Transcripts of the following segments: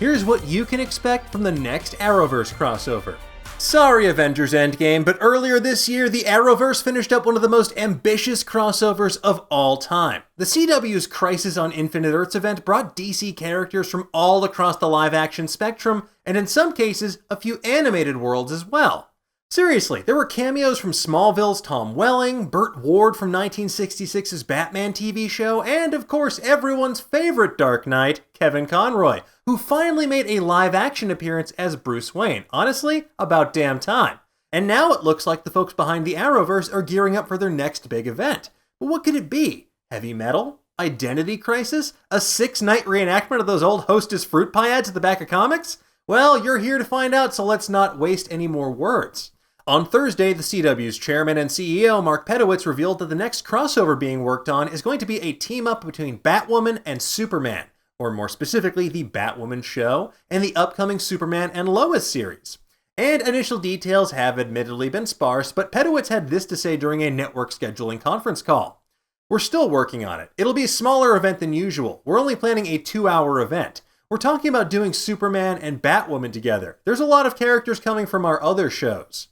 Here's what you can expect from the next Arrowverse crossover. Sorry, Avengers Endgame, but earlier this year, the Arrowverse finished up one of the most ambitious crossovers of all time. The CW's Crisis on Infinite Earths event brought DC characters from all across the live-action spectrum, and in some cases, a few animated worlds as well. Seriously, there were cameos from Smallville's Tom Welling, Burt Ward from 1966's Batman TV show, and of course everyone's favorite Dark Knight, Kevin Conroy, who finally made a live-action appearance as Bruce Wayne. Honestly, about damn time. And now it looks like the folks behind the Arrowverse are gearing up for their next big event. But what could it be? Heavy metal? Identity crisis? A 6-night reenactment of those old Hostess fruit pie ads at the back of comics? Well, you're here to find out, so let's not waste any more words. On Thursday, the CW's chairman and CEO, Mark Pedowitz, revealed that the next crossover being worked on is going to be a team-up between Batwoman and Superman, or more specifically, the Batwoman show, and the upcoming Superman and Lois series. And initial details have admittedly been sparse, but Pedowitz had this to say during a network scheduling conference call. "We're still working on it. It'll be a smaller event than usual. We're only planning a 2-hour event. We're talking about doing Superman and Batwoman together. There's a lot of characters coming from our other shows."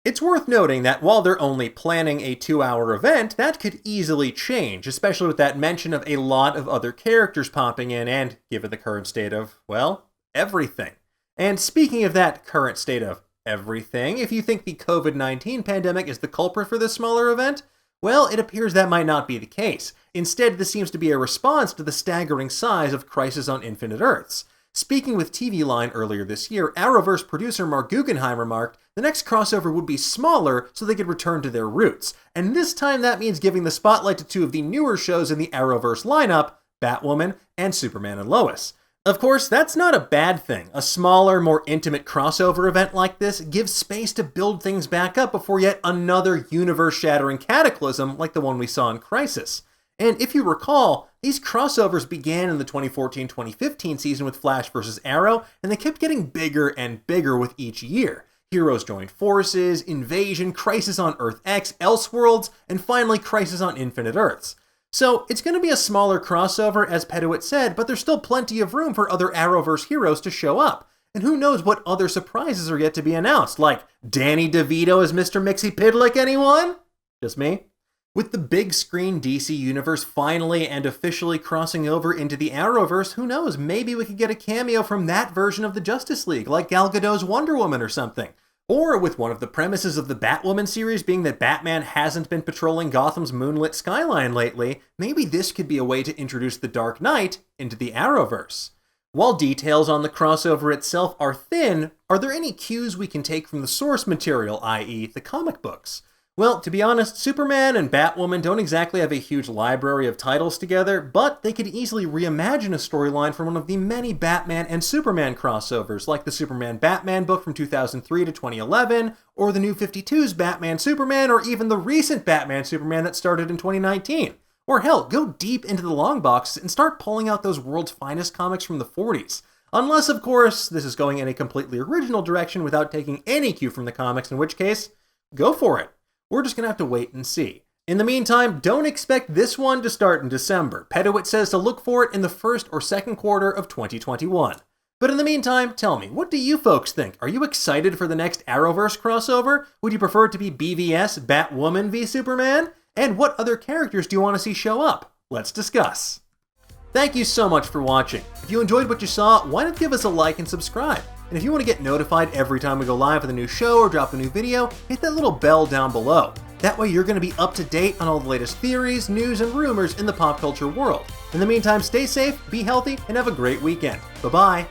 It's worth noting that while they're only planning a 2-hour event, that could easily change, especially with that mention of a lot of other characters popping in and, given the current state of, well, everything. And speaking of that current state of everything, if you think the COVID-19 pandemic is the culprit for this smaller event, well, it appears that might not be the case. Instead, this seems to be a response to the staggering size of Crisis on Infinite Earths. Speaking with TV Line earlier this year, Arrowverse producer Mark Guggenheim remarked, the next crossover would be smaller so they could return to their roots. And this time that means giving the spotlight to two of the newer shows in the Arrowverse lineup, Batwoman and Superman and Lois. Of course, that's not a bad thing. A smaller, more intimate crossover event like this gives space to build things back up before yet another universe-shattering cataclysm like the one we saw in Crisis. And if you recall, these crossovers began in the 2014-2015 season with Flash vs. Arrow, and they kept getting bigger and bigger with each year. Heroes joined forces, Invasion, Crisis on Earth X, Elseworlds, and finally Crisis on Infinite Earths. So it's going to be a smaller crossover, as Pedowitz said, but there's still plenty of room for other Arrowverse heroes to show up. And who knows what other surprises are yet to be announced, like Danny DeVito as Mr. Mixie-Pidlick, anyone? Just me? With the big screen DC universe finally and officially crossing over into the Arrowverse, who knows, maybe we could get a cameo from that version of the Justice League, like Gal Gadot's Wonder Woman or something. Or with one of the premises of the Batwoman series being that Batman hasn't been patrolling Gotham's moonlit skyline lately, maybe this could be a way to introduce the Dark Knight into the Arrowverse. While details on the crossover itself are thin, are there any cues we can take from the source material, i.e. the comic books? Well, to be honest, Superman and Batwoman don't exactly have a huge library of titles together, but they could easily reimagine a storyline from one of the many Batman and Superman crossovers, like the Superman-Batman book from 2003 to 2011, or the New 52's Batman-Superman, or even the recent Batman-Superman that started in 2019. Or hell, go deep into the long boxes and start pulling out those world's finest comics from the 40s. Unless, of course, this is going in a completely original direction without taking any cue from the comics, in which case, go for it. We're just going to have to wait and see. In the meantime, don't expect this one to start in December. Pedowitz says to look for it in the first or second quarter of 2021. But in the meantime, tell me, what do you folks think? Are you excited for the next Arrowverse crossover? Would you prefer it to be BVS, Batwoman v Superman? And what other characters do you want to see show up? Let's discuss. Thank you so much for watching. If you enjoyed what you saw, why not give us a like and subscribe? And if you want to get notified every time we go live with a new show or drop a new video, hit that little bell down below. That way you're going to be up to date on all the latest theories, news, and rumors in the pop culture world. In the meantime, stay safe, be healthy, and have a great weekend. Bye-bye.